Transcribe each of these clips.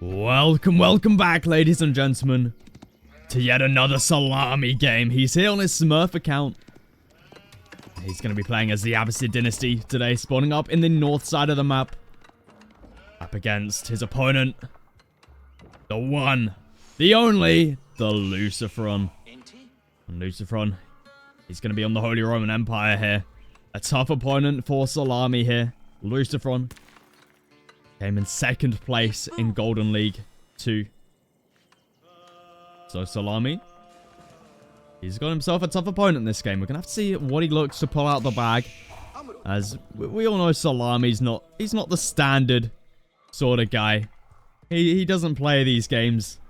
Welcome back, ladies and gentlemen, to yet another salami game. He's here on his Smurf account. He's going to be playing as the Abbasid dynasty today, spawning up in the north side of the map. Up against his opponent, the one, the only, the LucifroN. And LucifroN, he's going to be on the Holy Roman Empire here. A tough opponent for Salami here. LucifroN came in second place in Golden League 2. So Salami, he's got himself a tough opponent in this game. We're going to have to see what he looks to pull out the bag. As we all know, Salami's he's not the standard sort of guy. He doesn't play these games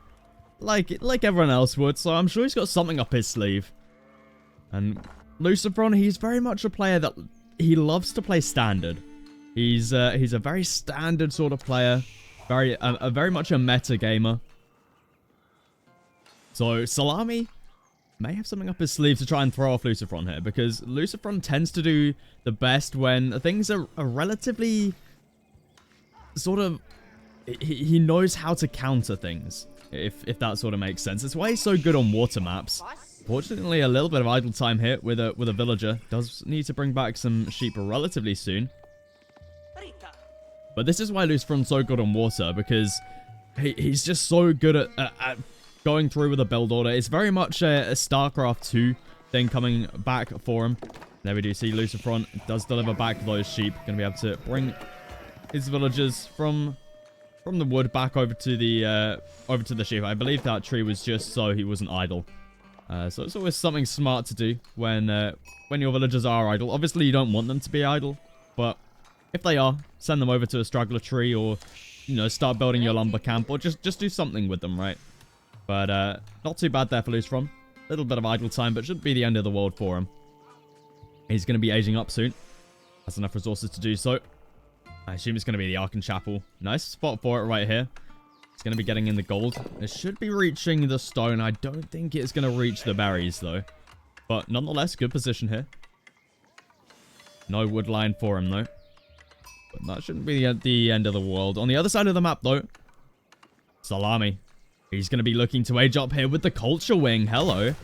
like everyone else would. So I'm sure he's got something up his sleeve. And LucifroN, he's very much a player that he loves to play standard. He's a very standard sort of player, very much a meta gamer. So Salami may have something up his sleeve to try and throw off LucifroN here, because LucifroN tends to do the best when things are relatively sort of, he knows how to counter things, if that sort of makes sense. It's why he's so good on water maps. Fortunately, a little bit of idle time here with a villager. Does need to bring back some sheep relatively soon. But this is why LucifroN's so good on water, because he's just so good at going through with a build order. It's very much a StarCraft 2 thing coming back for him. There we do see LucifroN does deliver back those sheep. Going to be able to bring his villagers from the wood back over to the sheep. I believe that tree was just so he wasn't idle. So it's always something smart to do when your villagers are idle. Obviously, you don't want them to be idle, but if they are, send them over to a straggler tree, or, you know, start building your lumber camp, or just do something with them, right? But not too bad there for LucifroN. A little bit of idle time, but shouldn't be the end of the world for him. He's going to be aging up soon. Has enough resources to do so. I assume it's going to be the Ark and Chapel. Nice spot for it right here. It's going to be getting in the gold. It should be reaching the stone. I don't think it's going to reach the berries, though. But nonetheless, good position here. No wood line for him, though. But that shouldn't be the end of the world. On the other side of the map, though, Salami. He's going to be looking to age up here with the Culture Wing. Hello.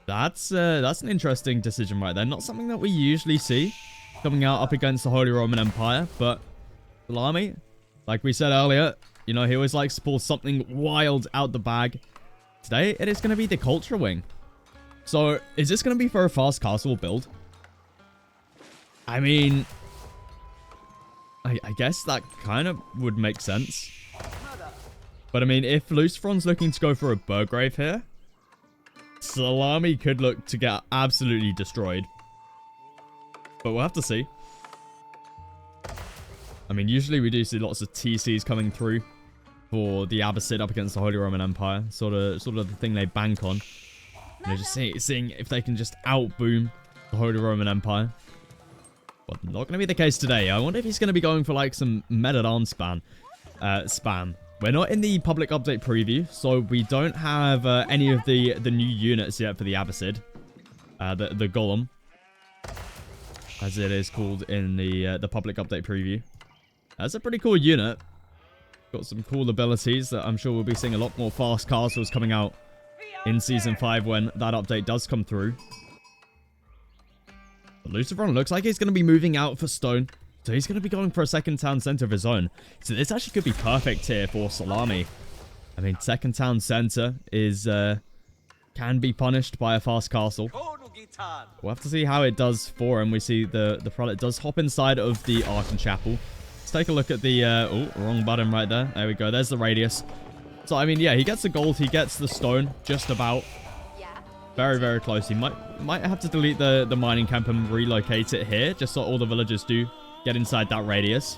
That's an interesting decision right there. Not something that we usually see coming out up against the Holy Roman Empire. But Salami, like we said earlier, you know, he always likes to pull something wild out the bag. Today, it is going to be the Culture Wing. So, is this going to be for a fast castle build? I mean, I guess that kind of would make sense. But I mean, if LucifroN's looking to go for a Burgrave here, Salami could look to get absolutely destroyed. But we'll have to see. I mean, usually we do see lots of TCs coming through for the Abbasid up against the Holy Roman Empire. Sort of the thing they bank on. You know, just seeing if they can just outboom the Holy Roman Empire. But not going to be the case today. I wonder if he's going to be going for like some men-at-arms spam. We're not in the public update preview, so we don't have any of the new units yet for the Abbasid. The Golem, as it is called in the public update preview. That's a pretty cool unit. Got some cool abilities that I'm sure we'll be seeing a lot more fast castles coming out in Season 5 when that update does come through. But LucifroN looks like he's going to be moving out for stone. So he's going to be going for a second town center of his own. So this actually could be perfect here for Salami. I mean, second town center is can be punished by a fast castle. We'll have to see how it does for him. We see the prelate does hop inside of the Ark and Chapel. Let's take a look at the... oh, wrong button right there. There we go. There's the radius. So, I mean, yeah, he gets the gold. He gets the stone. Just about. Very, very close. He might have to delete the mining camp and relocate it here, just so all the villagers do get inside that radius.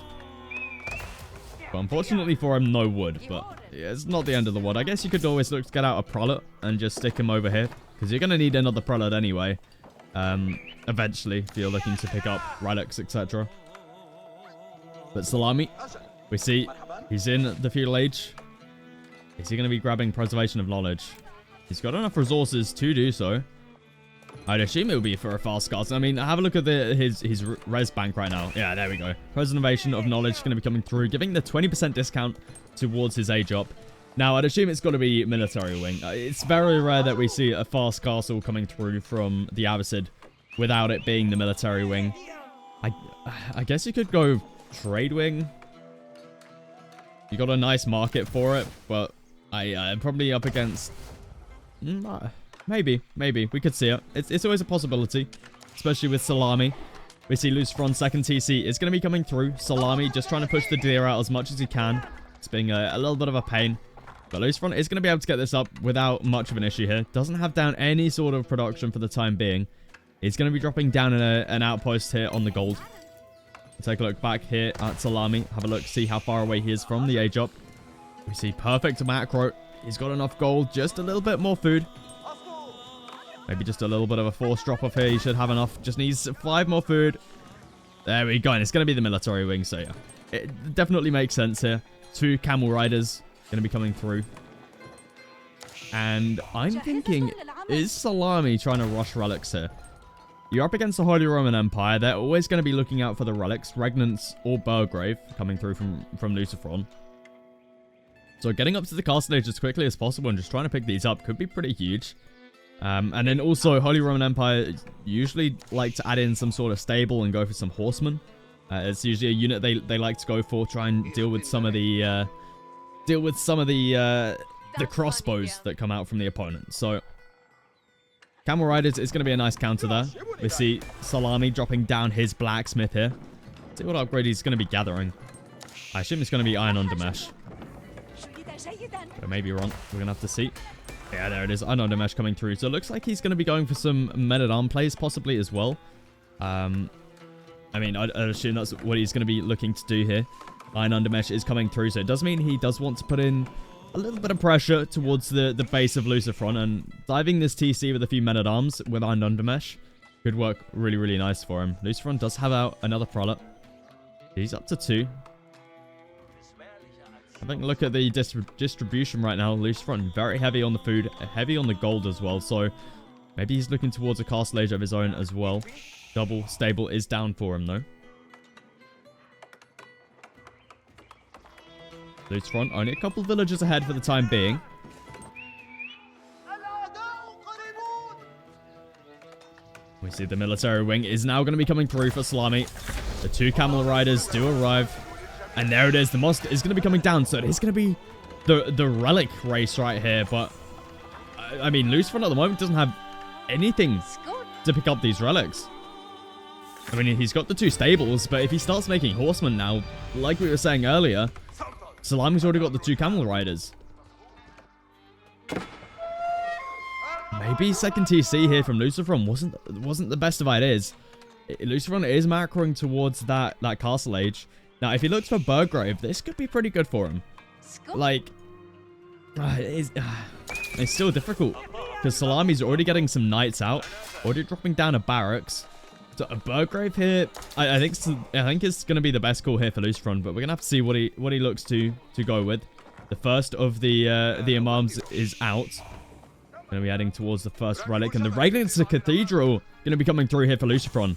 But unfortunately for him, no wood. But yeah, it's not the end of the world. I guess you could always look to get out a prelate and just stick him over here, because you're going to need another prelate anyway. Eventually, if you're looking to pick up relics, etc. But Salami, we see he's in the feudal age. Is he going to be grabbing preservation of knowledge? He's got enough resources to do so. I'd assume it would be for a fast cast. I mean, have a look at his res bank right now. Yeah, there we go. Preservation of knowledge is going to be coming through, giving the 20% discount towards his age up. Now, I'd assume it's got to be military wing. It's very rare that we see a fast castle coming through from the Abbasid without it being the military wing. I guess you could go trade wing. You got a nice market for it, but I'm probably up against... Maybe. We could see it. It's always a possibility, especially with Salami. We see LucifroN second TC is going to be coming through. Salami just trying to push the deer out as much as he can. It's being a little bit of a pain. But LucifroN is going to be able to get this up without much of an issue here. Doesn't have down any sort of production for the time being. He's going to be dropping down in an outpost here on the gold. Take a look back here at Salami. Have a look, see how far away he is from the age up. We see perfect macro. He's got enough gold, just a little bit more food. Maybe just a little bit of a force drop off here. He should have enough. Just needs 5 more food. There we go. And it's going to be the military wing, so yeah. It definitely makes sense here. 2 camel riders going to be coming through. And I'm thinking, is Salami trying to rush relics here? You're up against the Holy Roman Empire. They're always going to be looking out for the relics. Regnants or Burgrave coming through from LucifroN. So getting up to the castle age as quickly as possible and just trying to pick these up could be pretty huge. And then also, Holy Roman Empire usually like to add in some sort of stable and go for some horsemen. It's usually a unit they like to go for, try and deal with some of the crossbows that come out from the opponent. So Camel Riders is going to be a nice counter there. We see Salami dropping down his blacksmith here. See what upgrade he's going to be gathering. I assume it's going to be Iron Undermesh. I may be wrong. We're going to have to see. Yeah, there it is. Iron Undermesh coming through. So it looks like he's going to be going for some men-at-arm plays possibly as well. I mean, I'd assume that's what he's going to be looking to do here. Iron Undermesh is coming through. So it does mean he does want to put in a little bit of pressure towards the base of LucifroN. And diving this TC with a few men-at-arms with Iron Undermesh could work really, really nice for him. LucifroN does have out another prelate. He's up to 2. Having a look at the distribution right now. LucifroN very heavy on the food, heavy on the gold as well. So maybe he's looking towards a castle age of his own as well. Double stable is down for him though. LucifroN only a couple villages ahead for the time being. We see the military wing is now going to be coming through for Salami. The 2 camel riders do arrive. And there it is. The monster is going to be coming down. So it is going to be the relic race right here. But, I mean, LucifroN at the moment doesn't have anything to pick up these relics. I mean, he's got the 2 stables. But if he starts making horsemen now, like we were saying earlier, Salami's already got the 2 camel riders. Maybe second TC here from LucifroN wasn't the best of ideas. LucifroN is macroing towards that castle age. Now, if he looks for Burgrave, this could be pretty good for him. Like, it's still difficult. Because Salami's already getting some knights out. Already dropping down a barracks. So a Burgrave here, I think it's going to be the best call here for LucifroN. But we're going to have to see what he looks to go with. The first of the imams is out. Going to be heading towards the first relic. And the Relics Cathedral going to be coming through here for LucifroN.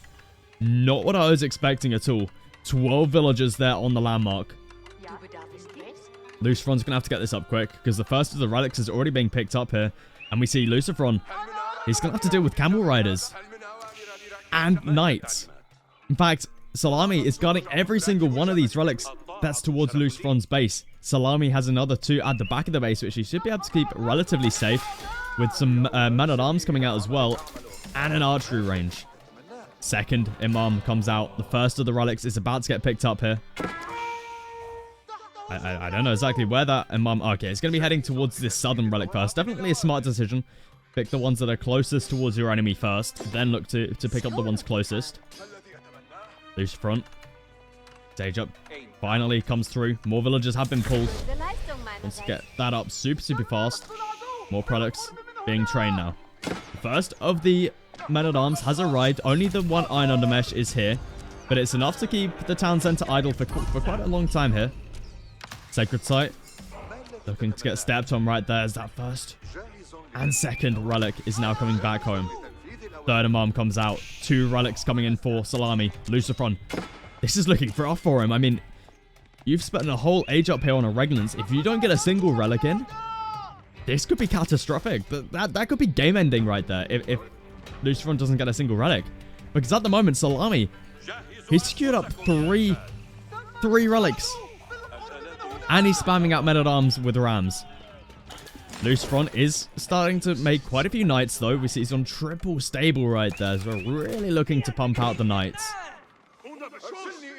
Not what I was expecting at all. 12 villagers there on the landmark. LucifroN's going to have to get this up quick, because the first of the relics is already being picked up here. And we see LucifroN. He's going to have to deal with camel riders. And knights. In fact, Salami is guarding every single one of these relics that's towards LucifroN's base. Salami has another 2 at the back of the base, which he should be able to keep relatively safe. With some men-at-arms coming out as well. And an archery range. Second imam comes out. The first of the relics is about to get picked up here. I don't know exactly where that imam... Okay, it's going to be heading towards this southern relic first. Definitely a smart decision. Pick the ones that are closest towards your enemy first. Then look to pick up the ones closest. LucifroN. Stage up. Finally comes through. More villagers have been pulled. Wants to get that up super, super fast. More products being trained now. The first of the men-at-arms has arrived. Only the 1 Iron Undermesh is here. But it's enough to keep the town center idle for quite a long time here. Sacred Site. Looking to get stepped on right there as that first and second relic is now coming back home. Third Imam comes out. 2 relics coming in for Salami. LucifroN. This is looking rough for him. I mean, you've spent a whole age up here on a Regnance. If you don't get a single relic in, this could be catastrophic. That could be game ending right there if LucifroN doesn't get a single relic. Because at the moment, Salami, he's secured up three relics. And he's spamming out men-at-arms with rams. LucifroN is starting to make quite a few knights, though. We see he's on triple stable right there. So we're really looking to pump out the knights.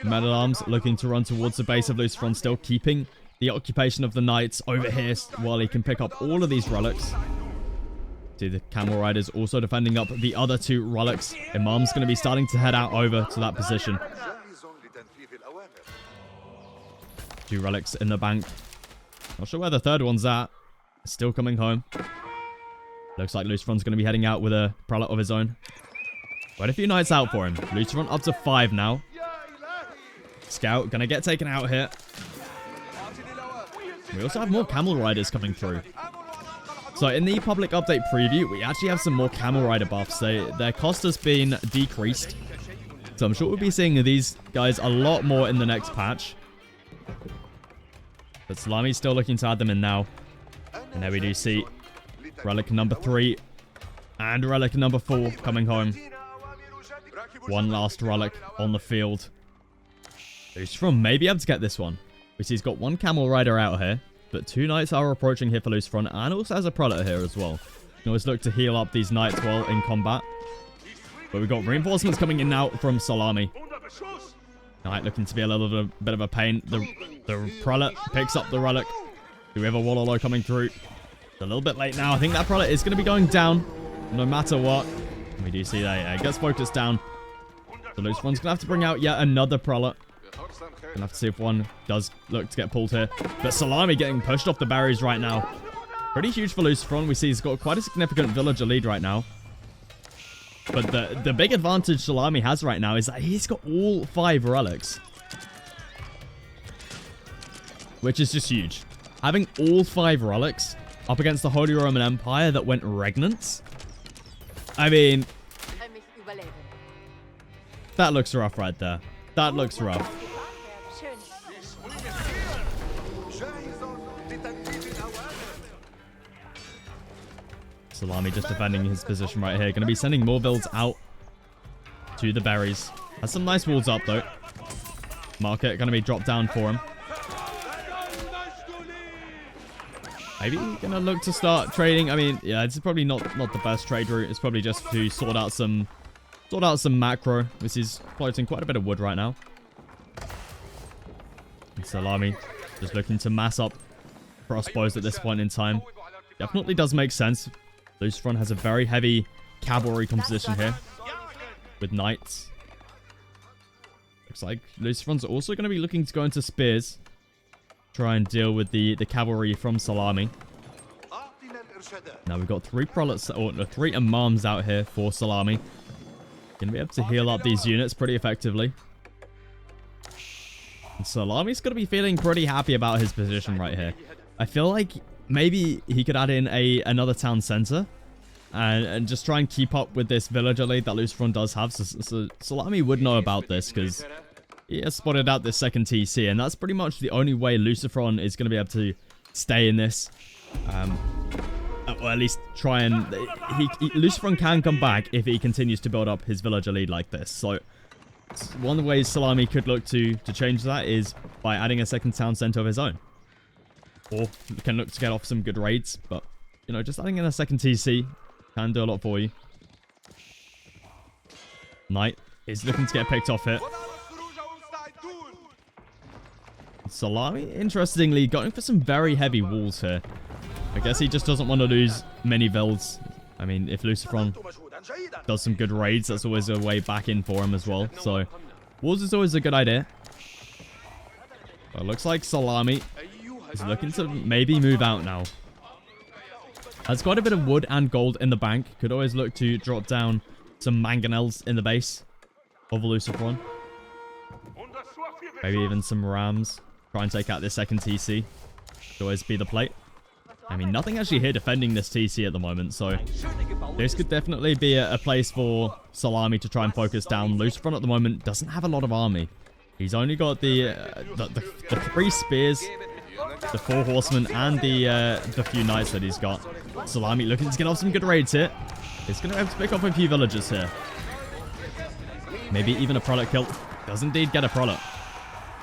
Men-at-arms looking to run towards the base of LucifroN, still keeping the occupation of the knights over here while he can pick up all of these relics. See the camel riders also defending up the other 2 relics. Imam's going to be starting to head out over to that position. 2 relics in the bank. Not sure where the third one's at. Still coming home. Looks like LucifroN's going to be heading out with a prelate of his own. Quite a few knights out for him. LucifroN up to 5 now. Scout going to get taken out here. We also have more camel riders coming through. So in the public update preview, we actually have some more camel rider buffs. Their cost has been decreased. So I'm sure we'll be seeing these guys a lot more in the next patch. But Salami's still looking to add them in now. And there we do see relic number 3 and relic number 4 coming home. One last relic on the field. LucifroN may be able to get this one. We see he's got 1 camel rider out here, but 2 knights are approaching here for LucifroN, and also has a prelate here as well. You can always look to heal up these knights while in combat. But we've got reinforcements coming in now from Salami. Knight looking to be a little bit of a pain. The prelate picks up the relic. Do we have a Wololo coming through? It's a little bit late now. I think that prelate is going to be going down no matter what. We do see that. Yeah, it gets focused down. So LucifroN's going to have to bring out yet another prelate. Gonna have to see if one does look to get pulled here. But Salami getting pushed off the barriers right now. Pretty huge for LucifroN. We see he's got quite a significant villager lead right now. But the big advantage Salami has right now is that he's got all 5 relics. Which is just huge. Having all 5 relics up against the Holy Roman Empire that went Regnance. I mean, that looks rough right there. That looks rough. Salami just defending his position right here. Going to be sending more builds out to the berries. Has some nice walls up, though. Market going to be dropped down for him. Maybe going to look to start trading. I mean, yeah, it's probably not the best trade route. It's probably just to sort out some macro. This is floating quite a bit of wood right now. And Salami just looking to mass up crossbows at this point in time. Definitely does make sense. LucifroN has a very heavy cavalry composition here with knights. Looks like LucifroN's also going to be looking to go into spears. Try and deal with the cavalry from Salami. Now we've got 3 prelates, or 3 imams out here for Salami. Going to be able to heal up these units pretty effectively. And Salami's going to be feeling pretty happy about his position right here. I feel like maybe he could add in another town center and just try and keep up with this villager lead that LucifroN does have. So Salami would know about this because he has spotted out this second TC, and that's pretty much the only way LucifroN is going to be able to stay in this. Or at least try and... LucifroN can come back if he continues to build up his villager lead like this. So one of the ways Salami could look to change that is by adding a second town center of his own. Or can look to get off some good raids. But, you know, just adding in a second TC can do a lot for you. Knight is looking to get picked off here. Salami, interestingly, going for some very heavy walls here. I guess he just doesn't want to lose many builds. I mean, if LucifroN does some good raids, that's always a way back in for him as well. So, walls is always a good idea. But it looks like Salami is looking to maybe move out now. Has quite a bit of wood and gold in the bank. Could always look to drop down some mangonels in the base of LucifroN. Maybe even some rams. Try and take out this second TC. Could always be the plate. I mean, nothing actually here defending this TC at the moment, so This could definitely be a place for Salami to try and focus down. LucifroN at the moment doesn't have a lot of army. He's only got the 3 spears, the 4 horsemen, and the few knights that he's got. Salami looking to get off some good raids here. He's going to have to pick up a few villagers here. Maybe even a product kill. Does indeed get a product.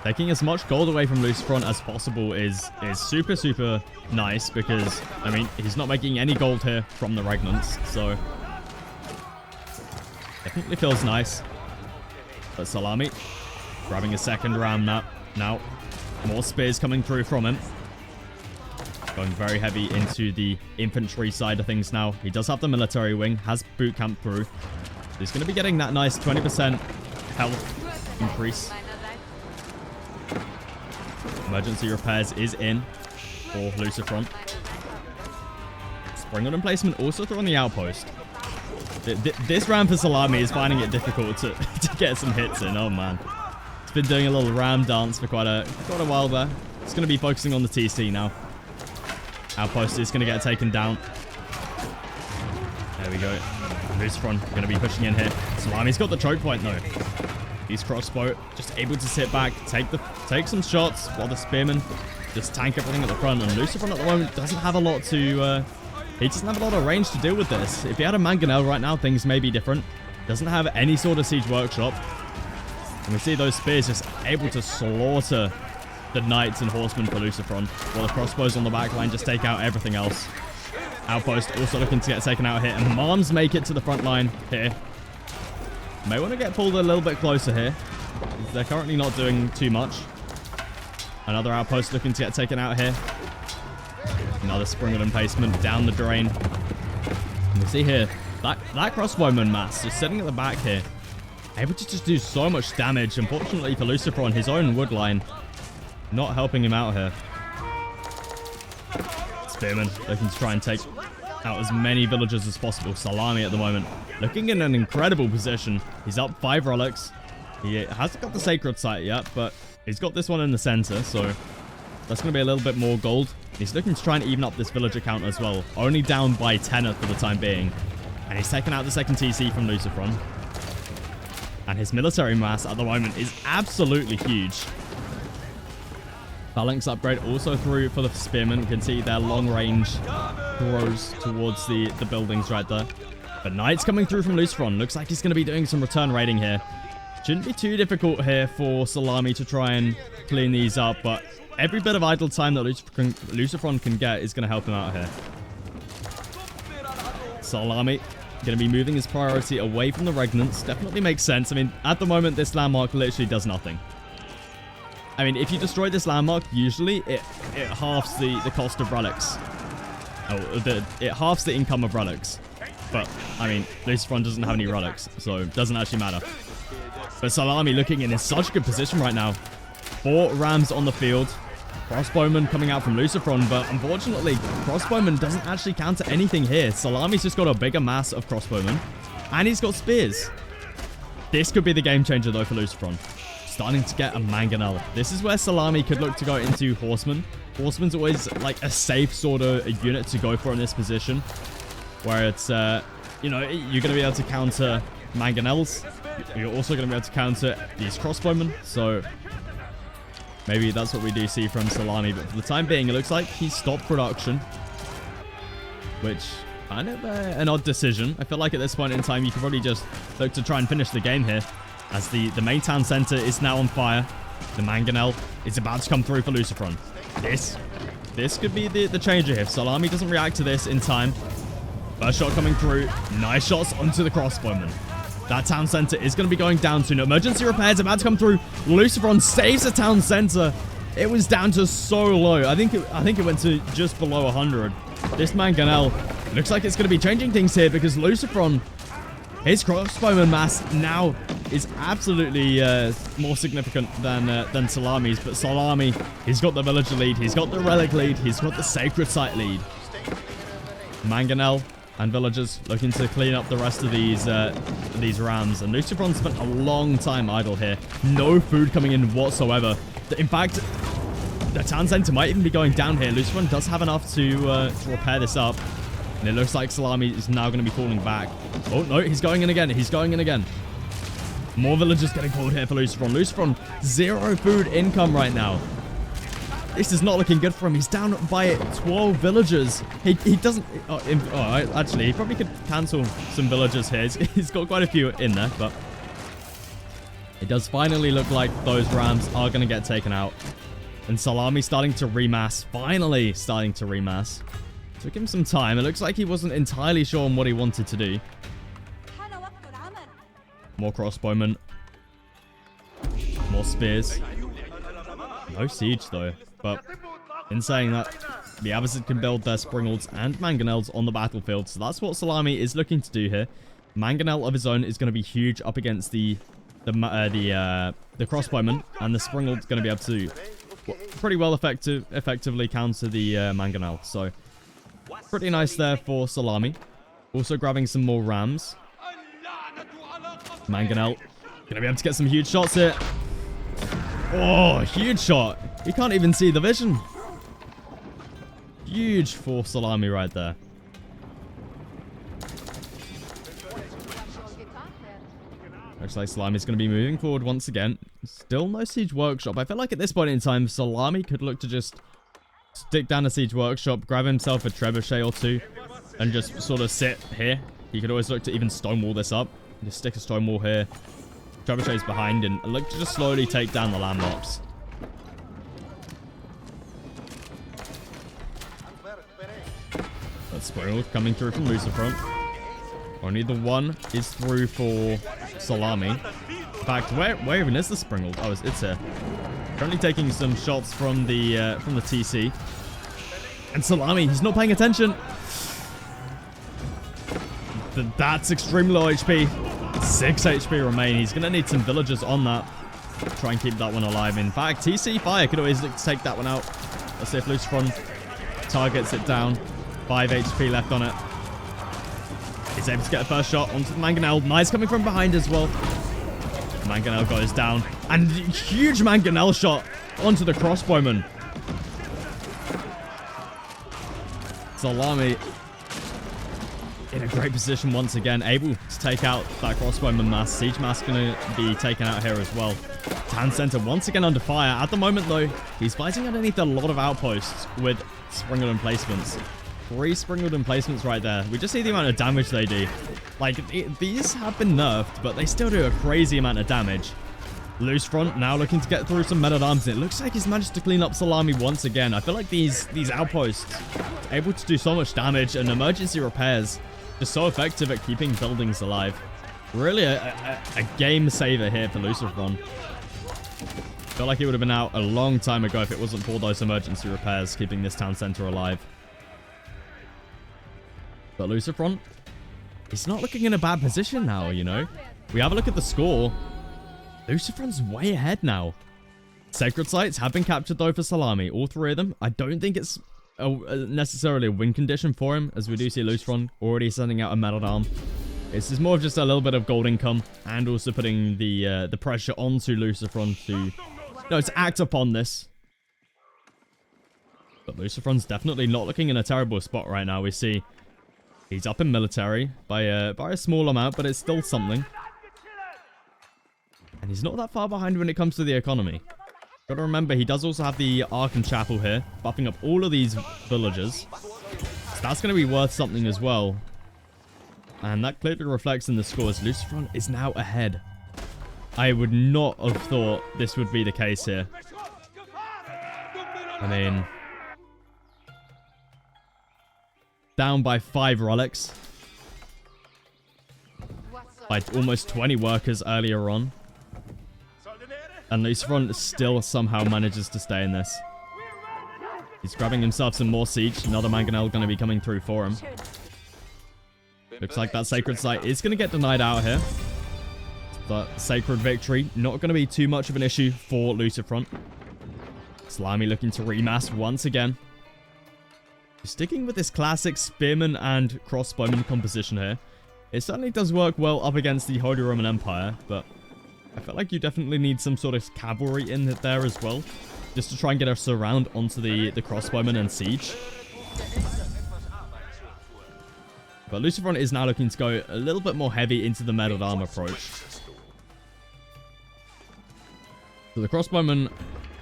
Taking as much gold away from LucifroN as possible is super, super nice because, I mean, he's not making any gold here from the Regnants, so definitely feels nice. But Salami grabbing a second ram now. More spears coming through from him. Going very heavy into the infantry side of things now. He does have the military wing, has boot camp through. He's going to be getting that nice 20% health increase. Emergency repairs is in for LucifroN. Spring on placement also through on the outpost. This ram for Salami is finding it difficult to get some hits in. Oh man. It's been doing a little ram dance for quite a while there. It's going to be focusing on the TC now. Outpost is going to get taken down. There we go. LucifroN going to be pushing in here. Salami's got the choke point though. He's crossbow, just able to sit back, take some shots while the spearmen just tank everything at the front. And LucifroN at the moment doesn't have a lot to, he doesn't have a lot of range to deal with this. If he had a Mangonel right now, things may be different. Doesn't have any sort of siege workshop. And we see those spears just able to slaughter the knights and horsemen for LucifroN, while the crossbows on the back line just take out everything else. Outpost also looking to get taken out here, and Moms make it to the front line here. May want to get pulled a little bit closer here. They're currently not doing too much. Another outpost looking to get taken out here. Another spring of emplacement down the drain. And we see here, that crossbowman mass just sitting at the back here. Able to just do so much damage. Unfortunately for LucifroN, his own wood line not helping him out here. Spearman looking to try and take out as many villagers as possible. Salami at the moment looking in an incredible position. He's up 5 relics. He hasn't got the sacred site yet, but he's got this one in the center, so that's going to be a little bit more gold. He's looking to try and even up this villager count as well. Only down by 10 for the time being. And he's taken out the second TC from LucifroN. And his military mass at the moment is absolutely huge. Phalanx upgrade also through for the spearmen. We can see their long range throws towards the buildings right there. But Knights coming through from LucifroN. Looks like he's going to be doing some return raiding here. Shouldn't be too difficult here for Salami to try and clean these up. But every bit of idle time that LucifroN can get is going to help him out here. Salami going to be moving his priority away from the Regnants. Definitely makes sense. I mean, at the moment, this landmark literally does nothing. I mean, if you destroy this landmark, usually it halves the cost of relics. Oh, it halves the income of relics. But, I mean, LucifroN doesn't have any relics, so it doesn't actually matter. But Salami looking in such a good position right now. 4 rams on the field. Crossbowman coming out from LucifroN, but unfortunately, Crossbowman doesn't actually counter anything here. Salami's just got a bigger mass of Crossbowman, and he's got spears. This could be the game changer, though, for LucifroN. Starting to get a Mangonel. This is where Salami could look to go into Horseman. Horseman's always like a safe sort of a unit to go for in this position, where it's, you know, you're going to be able to counter Mangonels. You're also going to be able to counter these Crossbowmen, so maybe that's what we do see from Salami. But for the time being, it looks like he stopped production, which kind of an odd decision. I feel like at this point in time, you could probably just look to try and finish the game here, as the main town center is now on fire. The Mangonel is about to come through for LucifroN. This could be the changer here. If Salami doesn't react to this in time. First shot coming through. Nice shots onto the crossbowman. That town center is going to be going down soon. Emergency repairs about to come through. LucifroN saves the town center. It was down to so low. I think it went to just below 100. This Mangonel looks like it's going to be changing things here, because LucifroN, his crossbowman mass now is absolutely more significant than Salami's. But Salami, he's got the villager lead, he's got the relic lead, he's got the sacred site lead. Mangonel and villagers looking to clean up the rest of these rams. And LucifroN spent a long time idle here. No food coming in whatsoever. In fact, the town center might even be going down here. LucifroN does have enough to repair this up. And it looks like Salami is now going to be falling back. Oh, no, he's going in again. He's going in again. More villagers getting called here for LucifroN. LucifroN, 0 food income right now. This is not looking good for him. He's down by 12 villagers. He doesn't... actually, he probably could cancel some villagers here. He's got quite a few in there, but... It does finally look like those rams are going to get taken out. And Salami starting to remass. Finally starting to remass. Took him some time. It looks like he wasn't entirely sure on what he wanted to do. More crossbowmen. More spears. No siege, though. But in saying that, the Abbasid can build their Springalds and Mangonels on the battlefield. So that's what Salami is looking to do here. Mangonel of his own is going to be huge up against the crossbowmen. And the Springalds going to be able to pretty well effectively counter the Mangonel. So pretty nice there for Salami. Also grabbing some more rams. Mangonel gonna be able to get some huge shots here. Oh, huge shot. He can't even see the vision. Huge for Salami right there. Looks like Salami's going to be moving forward once again. Still no Siege Workshop. I feel like at this point in time, Salami could look to just stick down a Siege Workshop, grab himself a Trebuchet or two, and just sort of sit here. He could always look to even stonewall this up. Just stick a stonewall here. Trebuchet's behind, and look to just slowly take down the landmarks. That's Springalds coming through from LucifroN. Only the one is through for Salami. In fact, where even is the Springalds? Oh, it's here. Currently taking some shots from the TC. And Salami, he's not paying attention. That's extremely low HP. 6 HP remain. He's going to need some villagers on that. Try and keep that one alive. In fact, TC Fire could always look to take that one out. Let's see if LucifroN targets it down. 5 HP left on it. He's able to get a first shot onto the Mangonel. Nice coming from behind as well. Mangonel goes down. And huge Mangonel shot onto the crossbowman. Salami in a great position once again. Able to take out that crossbowman mass. Siege mass going to be taken out here as well. Town center once again under fire. At the moment though, he's fighting underneath a lot of outposts with Springalds emplacements. 3 Springalds emplacements right there. We just see the amount of damage they do. Like, these have been nerfed, but they still do a crazy amount of damage. LucifroN now looking to get through some men-at-arms. It looks like he's managed to clean up Salami once again. I feel like these outposts able to do so much damage, and emergency repairs just so effective at keeping buildings alive. Really a game saver here for LucifroN. Feel like he would have been out a long time ago if it wasn't for those emergency repairs keeping this town center alive. But LucifroN, he's not looking in a bad position now, you know. We have a look at the score. LucifroN's way ahead now. Sacred sites have been captured though for Salami, all 3 of them. I don't think it's necessarily a win condition for him, as we do see LucifroN already sending out a men-at-arm. This is more of just a little bit of gold income, and also putting the pressure onto LucifroN to act upon this. But LucifroN's definitely not looking in a terrible spot right now. We see he's up in military by a small amount, but it's still something. And he's not that far behind when it comes to the economy. Gotta remember, he does also have the Ark and Chapel here, buffing up all of these villagers. So that's going to be worth something as well. And that clearly reflects in the scores. LucifroN is now ahead. I would not have thought this would be the case here. I mean, down by 5 relics. By almost 20 workers earlier on. And LucifroN still somehow manages to stay in this. He's grabbing himself some more siege. Another Mangonel going to be coming through for him. Looks like that sacred site is going to get denied out here. But sacred victory, not going to be too much of an issue for LucifroN. Salami looking to remass once again. Sticking with this classic spearman and crossbowman composition here. It certainly does work well up against the Holy Roman Empire, but I feel like you definitely need some sort of cavalry in there as well, just to try and get a surround onto the crossbowmen and siege. But LucifroN is now looking to go a little bit more heavy into the metal arm approach. So the crossbowman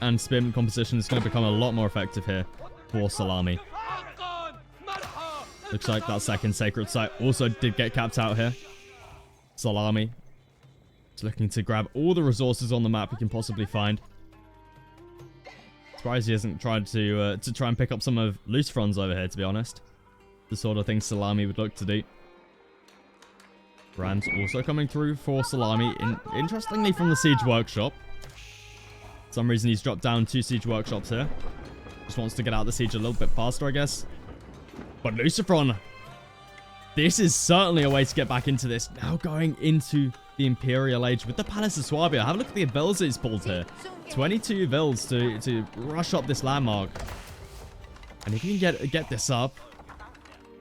and spearman composition is going to become a lot more effective here for Salami. Looks like that second sacred site also did get capped out here. Salami is looking to grab all the resources on the map he can possibly find. Surprised he hasn't tried to try and pick up some of LucifroN's over here, to be honest. The sort of thing Salami would look to do. Rams also coming through for Salami, interestingly from the Siege Workshop. For some reason he's dropped down 2 Siege Workshops here. Just wants to get out of the siege a little bit faster, I guess. But LucifroN, this is certainly a way to get back into this. Now going into the Imperial Age with the Palace of Swabia. Have a look at the vills he's pulled here. 22 vills to rush up this landmark. And if you can get this up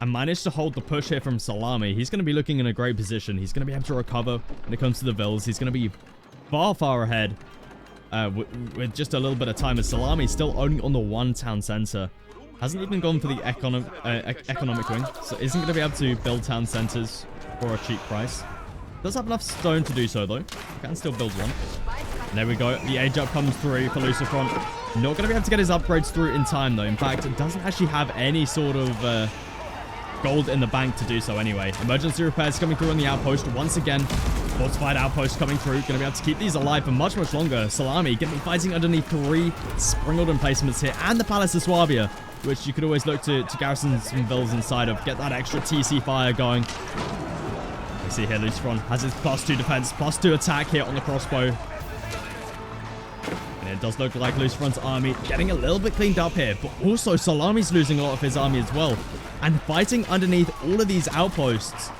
and manage to hold the push here from Salami, he's going to be looking in a great position. He's going to be able to recover when it comes to the vills. He's going to be far, far ahead with just a little bit of time, as Salami still only on the 1 town center. Hasn't even gone for the economic wing, so isn't going to be able to build town centers for a cheap price. Does have enough stone to do so, though. Can still build one. And there we go. The age up comes through for LucifroN. Not going to be able to get his upgrades through in time, though. In fact, it doesn't actually have any sort of gold in the bank to do so anyway. Emergency repairs coming through on the outpost. Once again, fortified outpost coming through. Going to be able to keep these alive for much, much longer. Salami going to be fighting underneath 3 springled emplacements here. And the Palace of Swabia, which you could always look to garrison some vills inside of. Get that extra TC fire going. You see here, LucifroN has his +2 defense, +2 attack here on the crossbow. And it does look like LucifroN's army getting a little bit cleaned up here. But also, Salami's losing a lot of his army as well. And fighting underneath all of these outposts.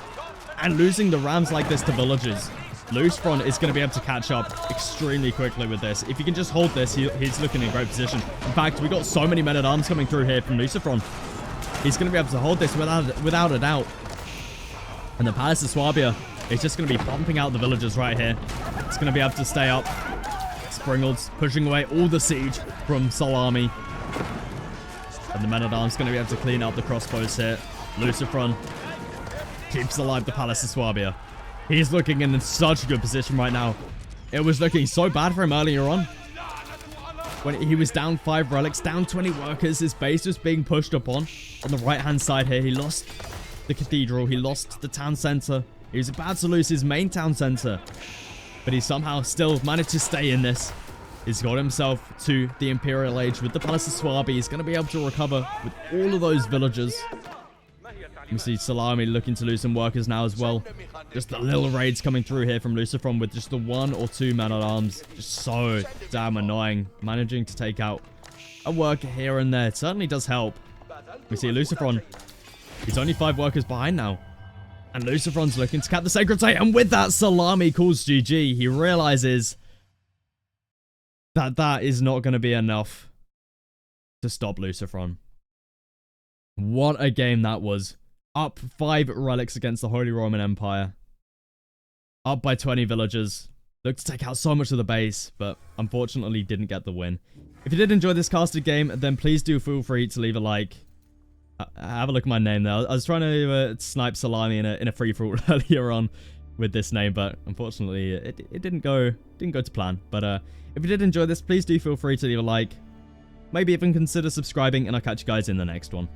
And losing the rams like this to villagers. LucifroN is going to be able to catch up extremely quickly with this. If he can just hold this, he's looking in a great position. In fact, we got so many men-at-arms coming through here from LucifroN. He's going to be able to hold this without a doubt. And the Palace of Swabia is just going to be bumping out the villagers right here. It's going to be able to stay up. Springleds pushing away all the siege from Salami. And the men-at-arms going to be able to clean up the crossbows here. LucifroN keeps alive the Palace of Swabia. He's looking in such a good position right now. It was looking so bad for him earlier on. When he was down 5 relics, down 20 workers, his base was being pushed upon. On the right-hand side here, he lost the cathedral. He lost the town center. He was about to lose his main town center. But he somehow still managed to stay in this. He's got himself to the Imperial Age with the Palace of Swabia. He's going to be able to recover with all of those villagers. You see Salami looking to lose some workers now as well. Just the little raids coming through here from LucifroN with just the 1 or 2 men-at-arms. Just so damn annoying. Managing to take out a worker here and there. It certainly does help. We see LucifroN. He's only 5 workers behind now. And LucifroN's looking to cap the Sacred Site. And with that, Salami calls GG. He realizes that that is not going to be enough to stop LucifroN. What a game that was. Up 5 relics against the Holy Roman Empire. Up by 20 villagers. Looked to take out so much of the base, but unfortunately didn't get the win. If you did enjoy this casted game, then please do feel free to leave a like. Have a look at my name there. I was trying to snipe Salami in a free-for-all earlier on with this name, but unfortunately it didn't go to plan. But if you did enjoy this, please do feel free to leave a like. Maybe even consider subscribing, and I'll catch you guys in the next one.